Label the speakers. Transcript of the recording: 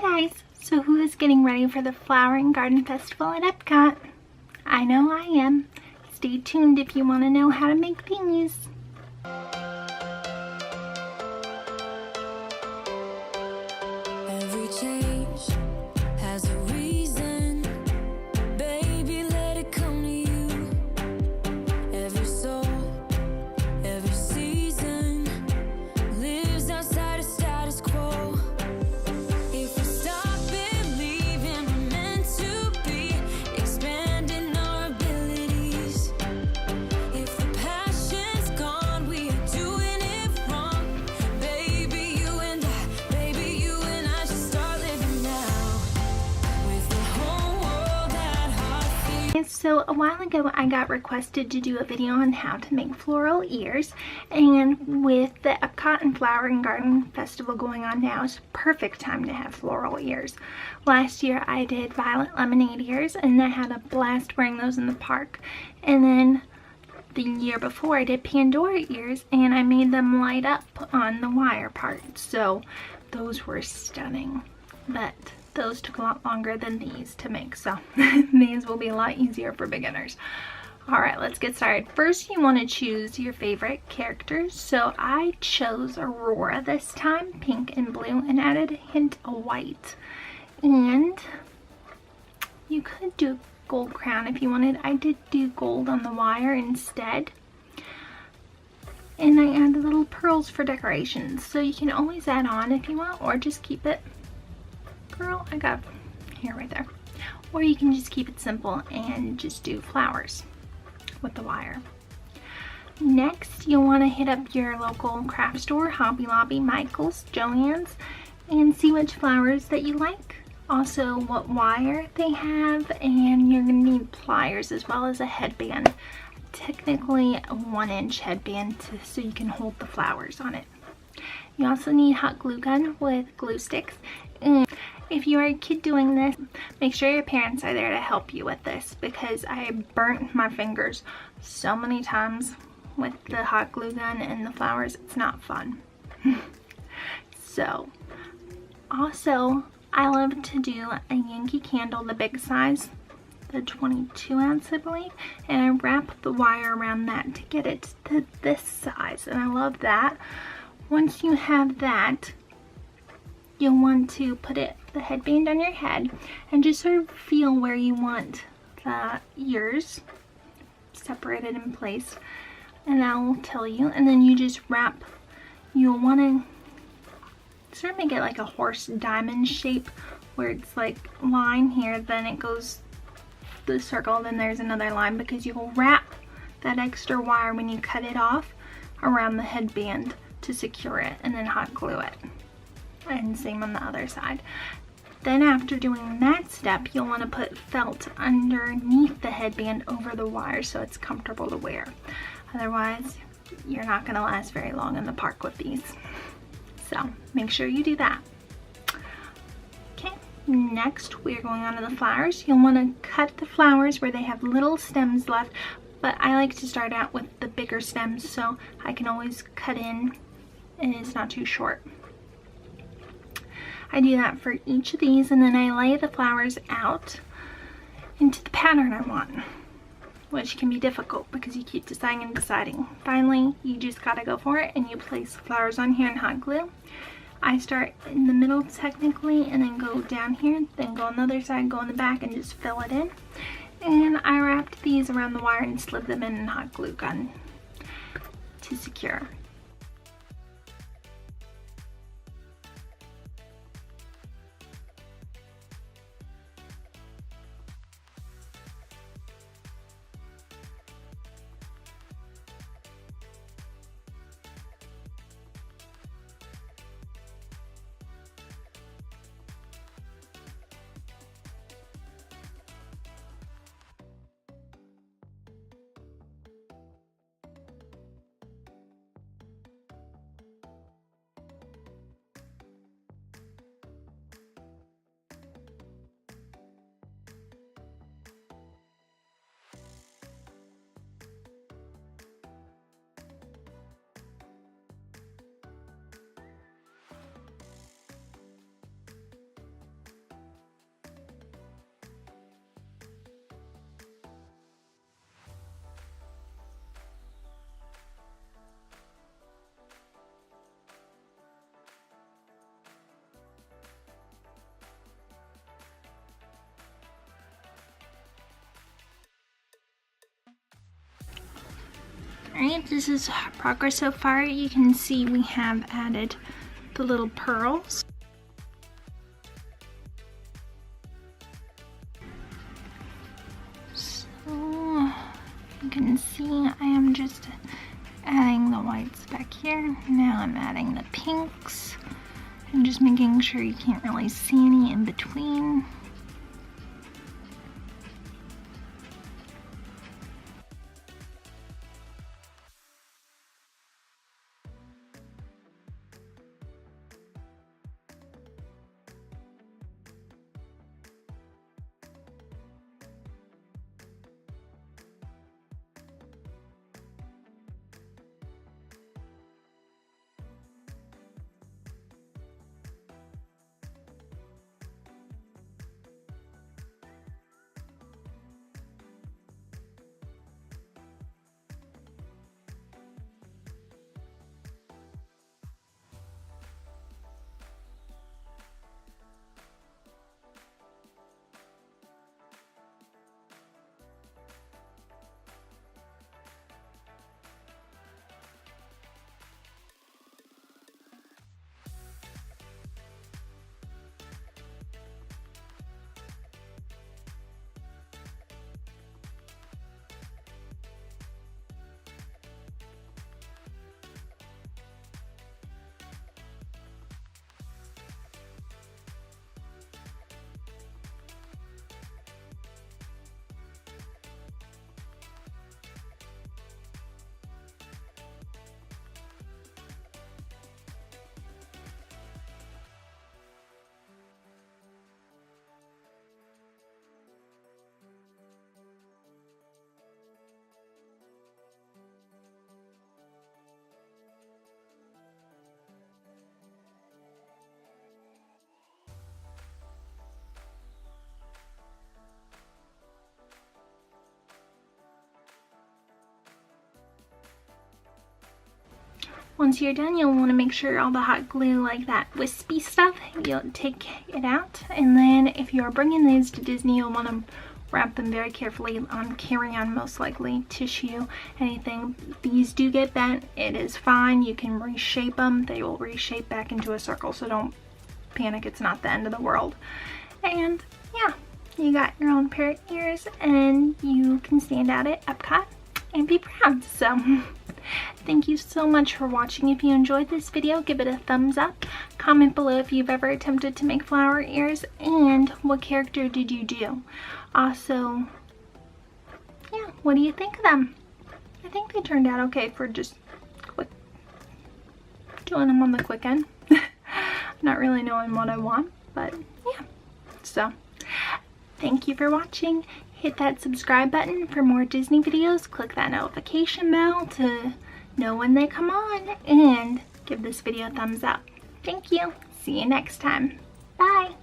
Speaker 1: guys, so who is getting ready for the Flower and Garden Festival at Epcot? I know I am. Stay tuned if you want to know how to make these.
Speaker 2: Every change has a reason. Baby, let it come to you. Every soul, every season lives outside of status quo. If we stop believing we're meant to be, expanding our abilities. If the passion's gone, we are doing it wrong. Baby, you and I should start living now. With the whole world at our feet.
Speaker 1: So a while ago I got requested to do a video on how to make floral ears, and with the Epcot and Flower and Garden Festival going on now, it's a perfect time to have floral ears. Last year I did violet lemonade ears and I had a blast wearing those in the park, and then the year before I did Pandora ears and I made them light up on the wire part, so those were stunning. But those took a lot longer than these to make, so these will be a lot easier for beginners. Alright, let's get started. First, you want to choose your favorite characters. So I chose Aurora this time, pink and blue, and added a hint of white. And you could do gold crown if you wanted. I did do gold on the wire instead. And I added little pearls for decorations. So you can always add on if you want, or just keep it. Girl, I got hair right there. Or you can just keep it simple and just do flowers with the wire. Next, you'll want to hit up your local craft store, Hobby Lobby, Michael's, Joann's, and see which flowers that you like. Also, what wire they have, and you're going to need pliers as well as a headband. Technically a 1-inch headband so you can hold the flowers on it. You also need hot glue gun with glue sticks. And if you are a kid doing this, make sure your parents are there to help you with this, because I burnt my fingers so many times with the hot glue gun and the flowers. It's not fun. So, also, I love to do a Yankee candle, the big size, the 22 ounce I believe, and I wrap the wire around that to get it to this size, and I love that. Once you have that, you'll want to put the headband on your head and just sort of feel where you want the ears separated in place, and that will tell you. And then you just wrap, you'll want to sort of make it like a horse diamond shape, where it's like line here, then it goes the circle, then there's another line, because you will wrap that extra wire when you cut it off around the headband to secure it, and then hot glue it. And same on the other side. Then after doing that step, you'll want to put felt underneath the headband over the wire so it's comfortable to wear. Otherwise, you're not going to last very long in the park with these. So make sure you do that. Okay, next we're going on to the flowers. You'll want to cut the flowers where they have little stems left, but I like to start out with the bigger stems so I can always cut in and it's not too short. I do that for each of these, and then I lay the flowers out into the pattern I want, which can be difficult because you keep deciding and deciding. Finally, you just gotta go for it and you place the flowers on here in hot glue. I start in the middle technically and then go down here, then go on the other side, go on the back, and just fill it in. And I wrapped these around the wire and slid them in hot glue gun to secure. Alright, this is progress so far. You can see we have added the little pearls. So you can see I am just adding the whites back here. Now I'm adding the pinks and just making sure you can't really see any in between. Once you're done, you'll want to make sure all the hot glue, like that wispy stuff, you'll take it out. And then if you're bringing these to Disney, you'll want to wrap them very carefully on carry-on, most likely tissue, anything. These do get bent, it is fine. You can reshape them. They will reshape back into a circle, so don't panic. It's not the end of the world. And yeah, you got your own pair of ears, and you can stand out at Epcot and be proud. So thank you so much for watching. If you enjoyed this video, give it a thumbs up. Comment below if you've ever attempted to make flower ears and what character did you do. Also, yeah, what do you think of them? I think they turned out okay for just doing them on the quick end. Not really knowing what I want, but yeah. So thank you for watching. Hit that subscribe button for more Disney videos. Click that notification bell to know when they come on, and give this video a thumbs up. Thank you. See you next time. Bye.